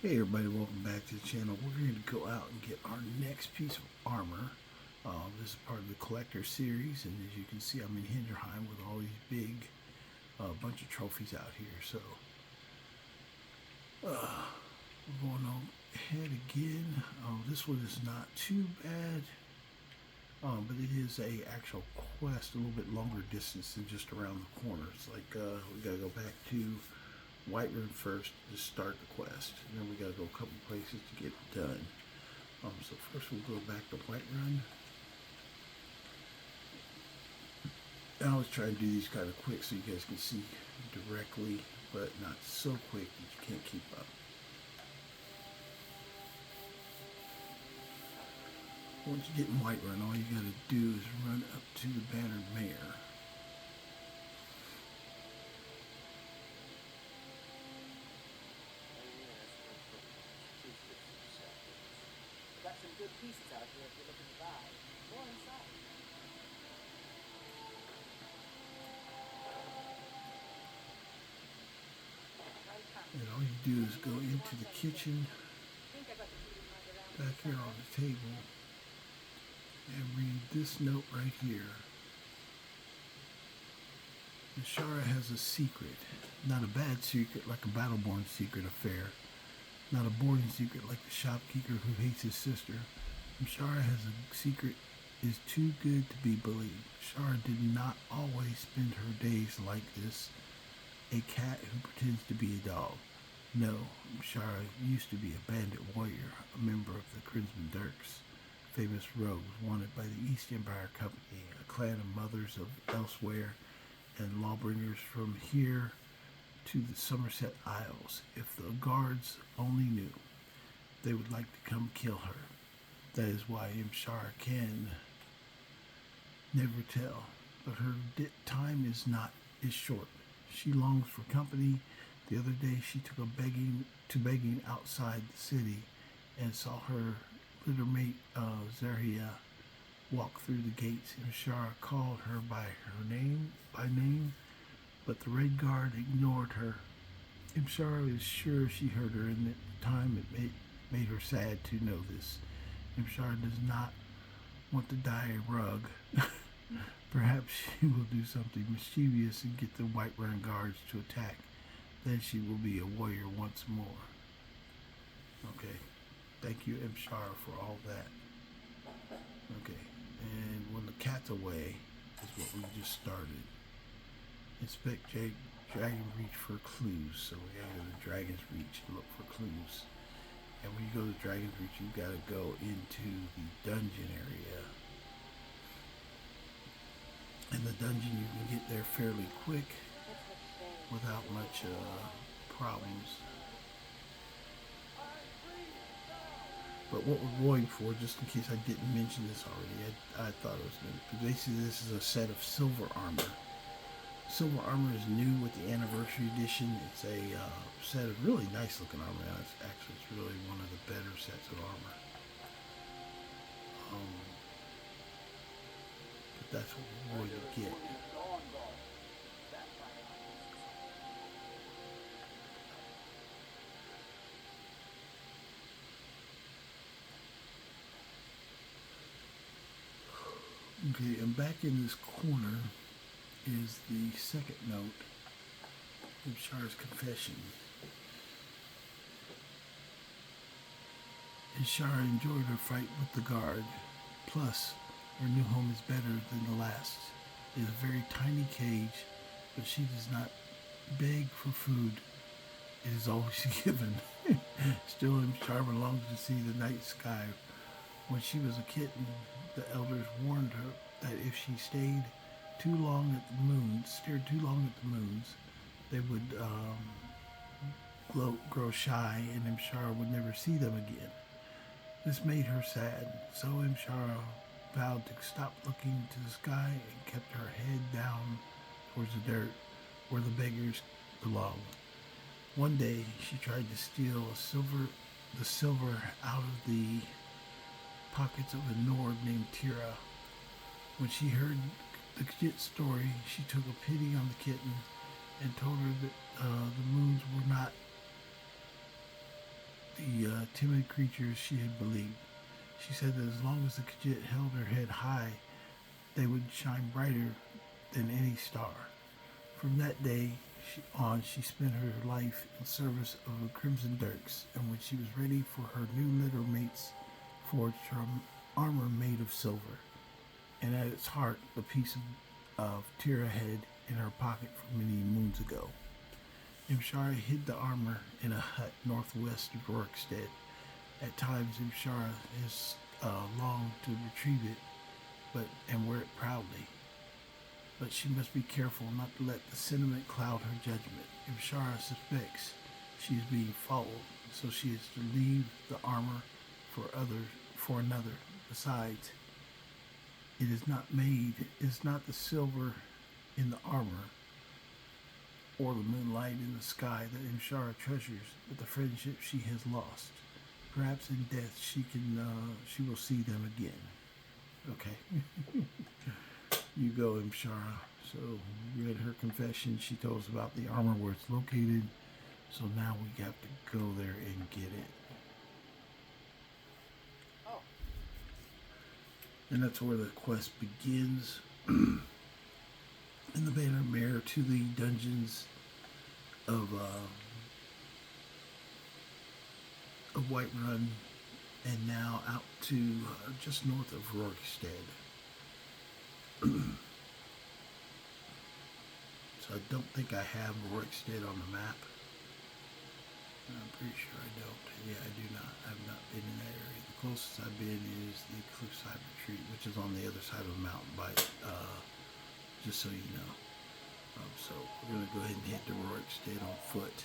Hey everybody, welcome back to the channel. We're going to go out and get our next piece of armor. This is part of the collector series, and as you can see, I'm in Hinderheim with all these big bunch of trophies out here. So we're going on ahead again. This one is not too bad, but it is a actual quest, a little bit longer distance than just around the corner. It's like we got to go back to Whiterun first to start the quest, and then we gotta go a couple places to get it done. So first we'll go back to Whiterun. I always try to do these kind of quick so you guys can see directly, but not so quick that you can't keep up. Once you get in Whiterun, all you gotta do is run up to the Bannered Mare. Got some good pieces out here if you're looking to buy. More inside. And all you do is go into the kitchen, back here on the table, and read this note right here. Ishara has a secret, not a bad secret like a Battleborn secret affair. Not a boring secret like the shopkeeper who hates his sister. Shara has a secret is too good to be believed. Shara did not always spend her days like this, a cat who pretends to be a dog. No, Shara used to be a bandit warrior, a member of the Crimson Dirks, famous rogues wanted by the East Empire Company, a clan of mothers of elsewhere and lawbringers from here to the Somerset Isles. If the guards only knew, they would like to come kill her. That is why Imshara can never tell. But her time is short. She longs for company. The other day she took to begging outside the city and saw her litter mate Zerhia walk through the gates. Imshara called her by name, but the Red Guard ignored her. Imshara is sure she heard her, and at the time it made her sad to know this. Imshara does not want to die a rug. Perhaps she will do something mischievous and get the Whiterun guards to attack. Then she will be a warrior once more. Okay. Thank you, Imshara, for all that. Okay. And when the cat's away is what we just started. Inspect Dragonsreach for clues. So we gotta go to Dragonsreach and look for clues. And when you go to Dragonsreach, you gotta go into the dungeon area. And the dungeon, you can get there fairly quick without much problems. But what we're going for, just in case I didn't mention this already, I thought it was going to. Basically, this is a set of silver armor. Silver armor is new with the anniversary edition. It's a set of really nice looking armor. It's really one of the better sets of armor. But that's what we're going to get. Okay, and back in this corner is the second note of Shara's confession. Shara enjoyed her fight with the guard. Plus, her new home is better than the last. It is a very tiny cage, but she does not beg for food. It is always given. Still, Shara longs to see the night sky. When she was a kitten, the elders warned her that if she stared too long at the moons, they would grow shy, and Imshara would never see them again. This made her sad, so Imshara vowed to stop looking to the sky and kept her head down towards the dirt where the beggars belong. One day, she tried to steal the silver out of the pockets of a Nord named Tira. When she heard the kid's story, she took a pity on the kitten and told her that the moons were not the timid creatures she had believed. She said that as long as the Khajiit held her head high, they would shine brighter than any star. From that day on, she spent her life in service of the Crimson Dirks, and when she was ready for her new litter mates, forged her armor made of silver, and at its heart the piece of Tira head in her pocket from many moons ago. Imshara hid the armor in a hut northwest of Rorikstead. At times, Imshara has longed to retrieve it, and wear it proudly. But she must be careful not to let the sentiment cloud her judgment. Imshara suspects she is being followed, so she is to leave the armor for another. Besides, it is not the silver in the armor or the moonlight in the sky that Imshara treasures, but the friendship she has lost. Perhaps in death she will see them again. Okay. You go, Imshara. So we read her confession. She told us about the armor, where it's located. So now we have to go there and get it. Oh. And that's where the quest begins. In the Bannered Mare to the dungeons of Whiterun, and now out to just north of Rorikstead. So I don't think I have Rorikstead on the map. I'm pretty sure I don't. Yeah, I do not. I've not been in that area. The closest I've been is the Cliffside Retreat, which is on the other side of the mountain just so you know. So we're going to go ahead and head to Rorikstead on foot.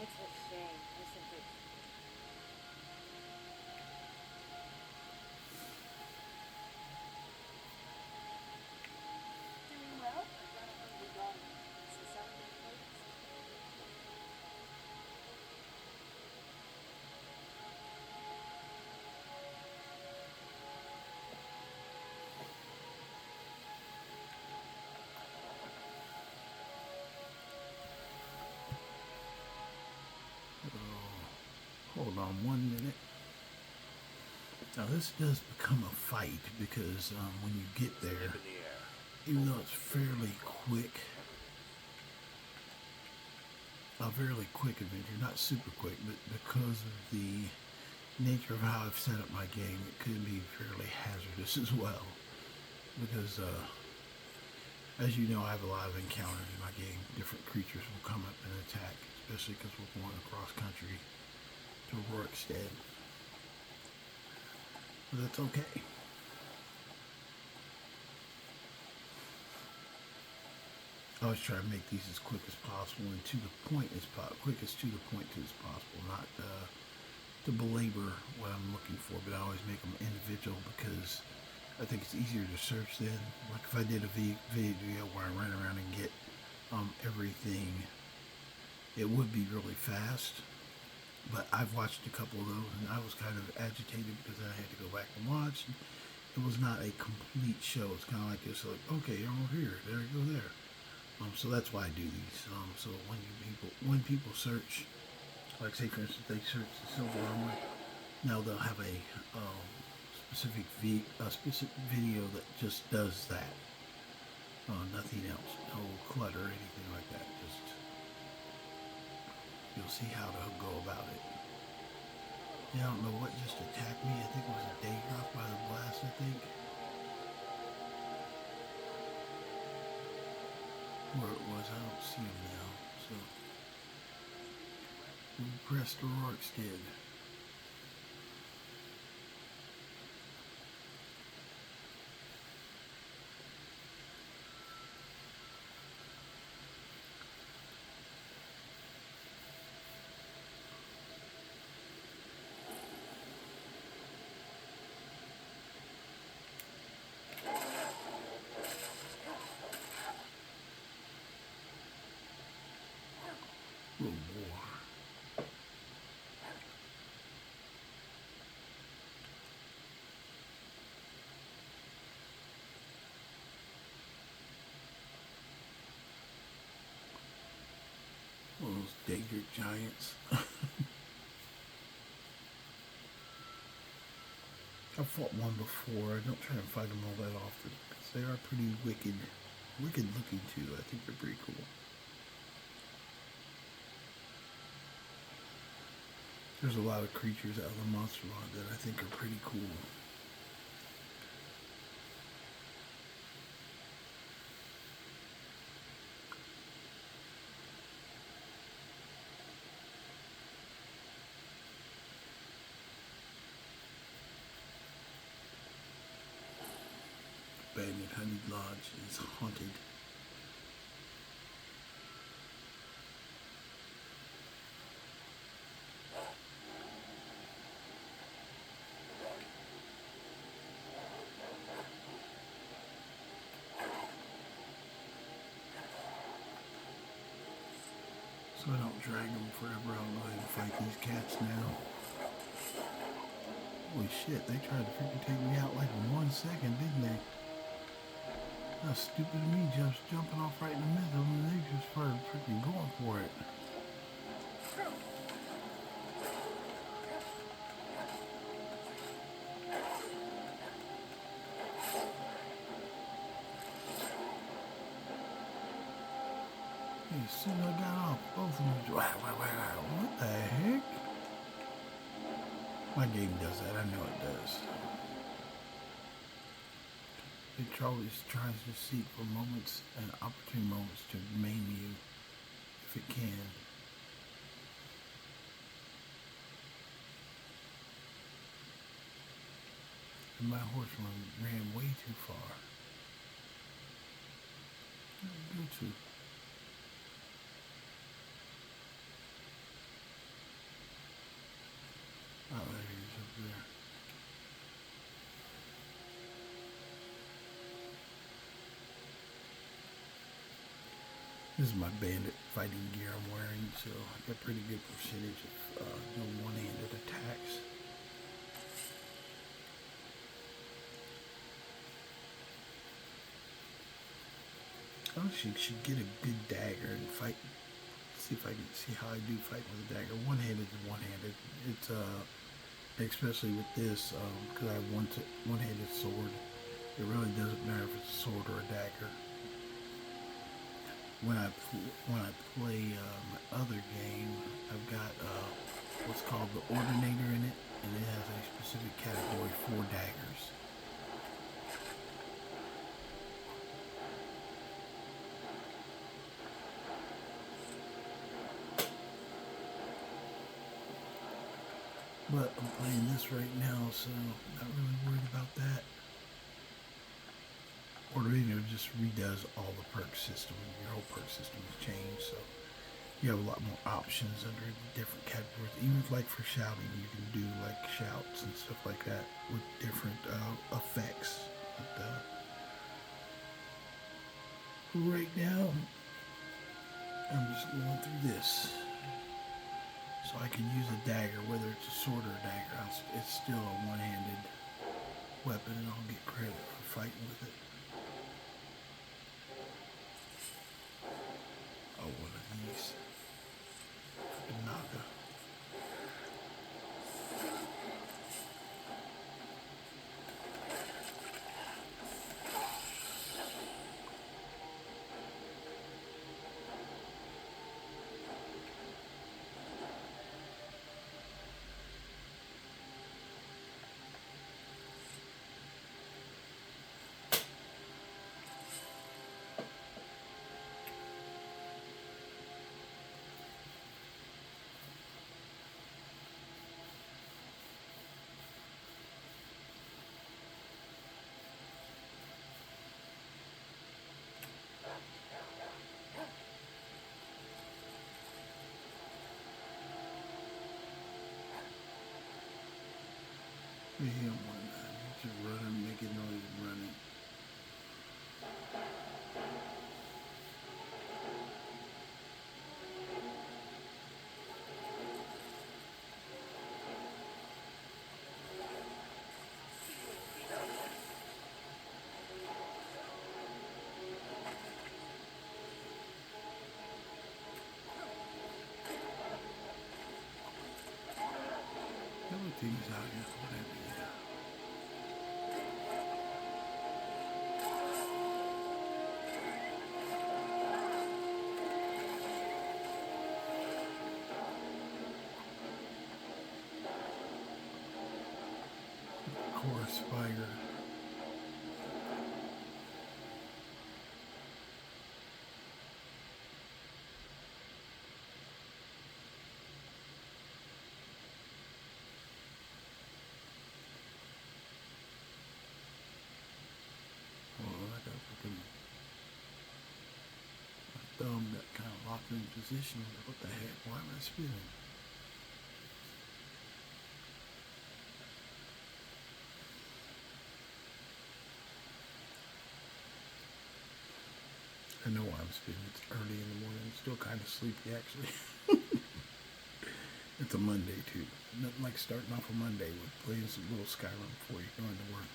It's a shame, isn't it? Doing well? We gone to Skyrim latest? Hold on 1 minute. Now this does become a fight because when you get there, even though it's fairly quick adventure, not super quick, but because of the nature of how I've set up my game, it could be fairly hazardous as well. Because as you know, I have a lot of encounters in my game. Different creatures will come up and attack, especially because we're going across country to Rorikstead. But that's okay. I always try to make these as quick as possible and to the point as quickest to the point as possible, not to belabor what I'm looking for, but I always make them individual because I think it's easier to search then. Like if I did a video where I ran around and get everything, it would be really fast. But I've watched a couple of those and I was kind of agitated because I had to go back and watch. It was not a complete show. It's kind of like this, like, okay, I'm over here, there you go there. So that's why I do these. So when people search, like say for instance they search the silver armor, now they'll have a specific video that just does that. Nothing else, no clutter or anything like that. Just you'll see how to go about it. Yeah, I don't know what just attacked me. I think it was a day drop by the blast, I think. Where it was, I don't see him now. So we pressed the Rorikstead. Oh boy. Daedric giants. I've fought one before. I don't try and fight them all that often because they are pretty wicked looking too. I think they're pretty cool. There's a lot of creatures out of the monster mod that I think are pretty cool. Bannered Honey Lodge is haunted. So I don't drag them forever. I'll go ahead and fight these cats now. Holy shit, they tried to freaking take me out like in 1 second, didn't they? How stupid of me just jumping off right in the middle and they just started freaking going for it. As soon as I got off, both of them just, what the heck? My game does that, I know it does. It always tries to seek for moments and opportune moments to maim you, if it can. And my horse ran way too far. Where did it go to? Oh, there he is up there. This is my bandit fighting gear I'm wearing, so I got a pretty good percentage of doing one-handed attacks. I should get a good dagger and fight. See if I can see how I do fight with a dagger. One-handed is one-handed. It's especially with this, because I have one-handed sword. It really doesn't matter if it's a sword or a dagger. When I play my other game, I've got what's called the Ordinator in it, and it has a specific category for daggers. But I'm playing this right now, so not really worried about that. Ordinator just redoes all the perk system. Your whole perk system has changed, so you have a lot more options under different categories. Even like for shouting, you can do like shouts and stuff like that with different effects. But, right now, I'm just going through this. So I can use a dagger, whether it's a sword or a dagger. It's still a one-handed weapon, and I'll get credit for fighting with it. Oh, one of these. Naga. things out here. Whatever, yeah. Chorus spider. My thumb got kind of locked in position. What the heck? Why am I spinning? I know why I'm spinning. It's early in the morning. I'm still kind of sleepy, actually. It's a Monday, too. Nothing like starting off a Monday with playing some little Skyrim before you go into work.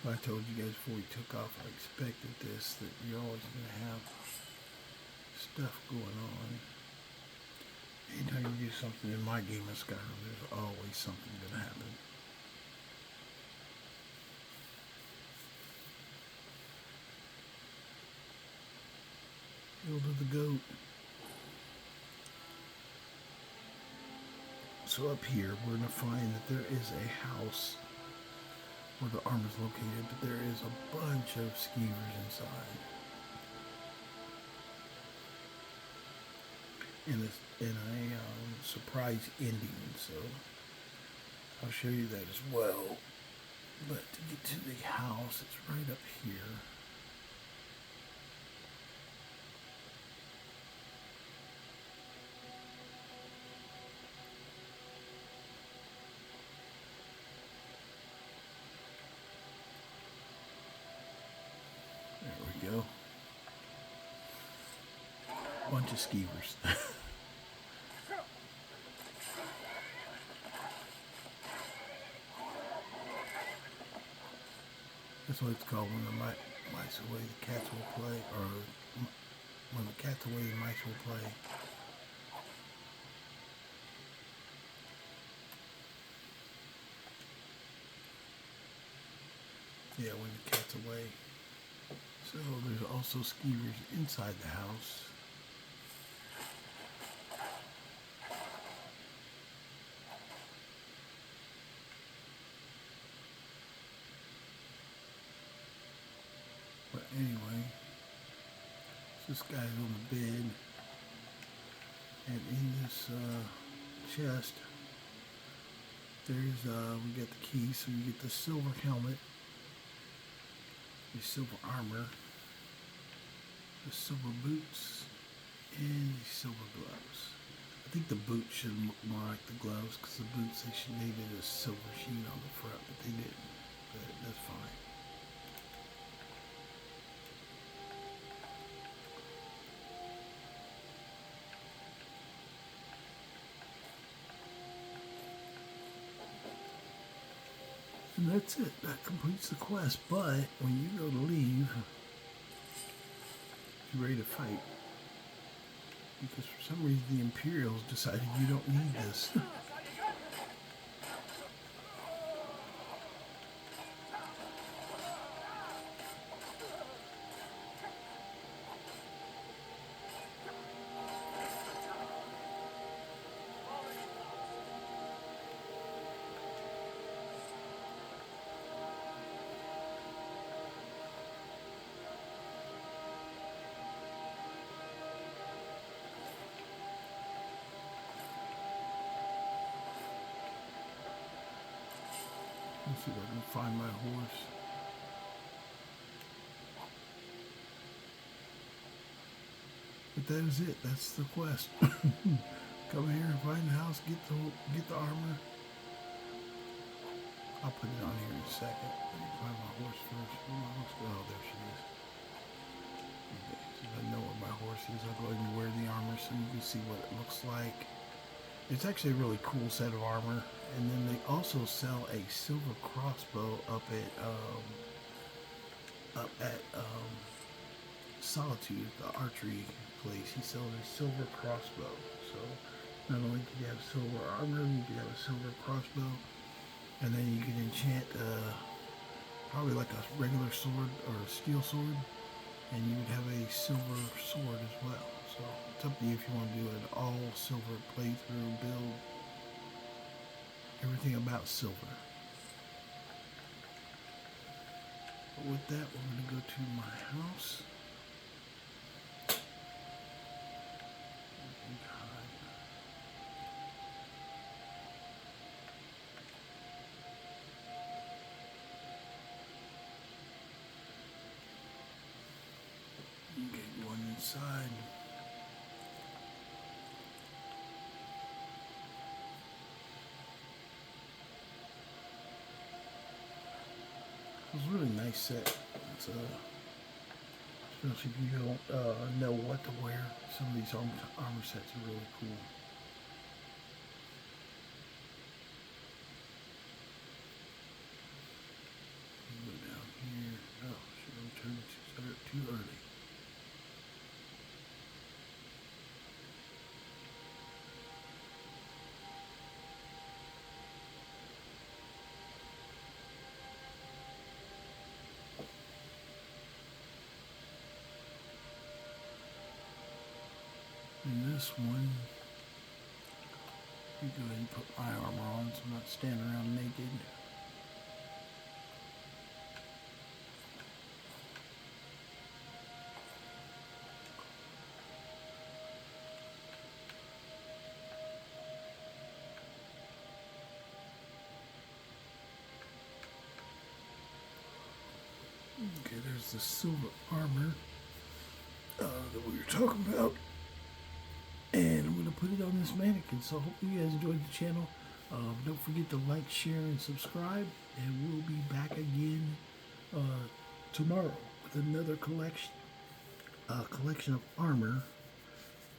I told you guys before we took off, I expected this, that you're always going to have stuff going on. Anytime you do something in my game of Skyrim, there's always something going to happen. Field of the Goat. So up here, we're going to find that there is a house where the armor is located, but there is a bunch of skeevers inside. And a surprise ending, so I'll show you that as well. But to get to the house, it's right up here. There we go. Bunch of skeevers. That's what it's called when the mice away, the cats will play, or when the cat's away, the mice will play. Yeah, when the cat's away. So there's also skeevers inside the house. But anyway, so this guy's on the bed, and in this chest, there's we got the key, so you get the silver helmet, the silver armor, the silver boots, and the silver gloves. I think the boots should look more like the gloves, because the boots, they needed a silver sheen on the front, but they didn't. But that's fine. And that's it. That completes the quest. But when you go to leave, you're ready to fight. Because for some reason the Imperials decided you don't need this. Let's see if I can find my horse. But that is it. That's the quest. Come here and find the house. Get the armor. I'll put it on here in a second. Let me find my horse first. Oh, there she is. Okay, so I know where my horse is. I'll go ahead and wear the armor so you can see what it looks like. It's actually a really cool set of armor. And then they also sell a silver crossbow up at Solitude, the archery place. He sells a silver crossbow. So not only can you have silver armor, you can have a silver crossbow, and then you can enchant probably like a regular sword or a steel sword, and you would have a silver sword as well. So it's up to you if you want to do an all silver playthrough build. Everything about silver. But with that, we're going to go to my house. Get one inside. It's a really nice set. It's especially if you don't know what to wear. Some of these armor sets are really cool. Go down here. Oh, should have turned too early. And this one, you go ahead and put my armor on so I'm not standing around naked. Okay, there's the silver armor that we were talking about. And I'm going to put it on this mannequin. So hopefully you guys enjoyed the channel. Don't forget to like, share, and subscribe. And we'll be back again tomorrow with another collection of armor.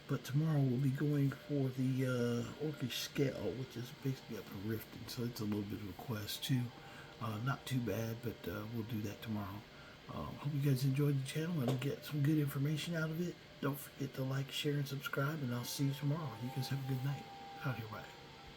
But tomorrow we'll be going for the Orcish Scale, which is basically up to Riften. So it's a little bit of a quest too. Not too bad, but we'll do that tomorrow. Hope you guys enjoyed the channel and get some good information out of it. Don't forget to like, share, and subscribe, and I'll see you tomorrow. You guys have a good night. Out here, bye.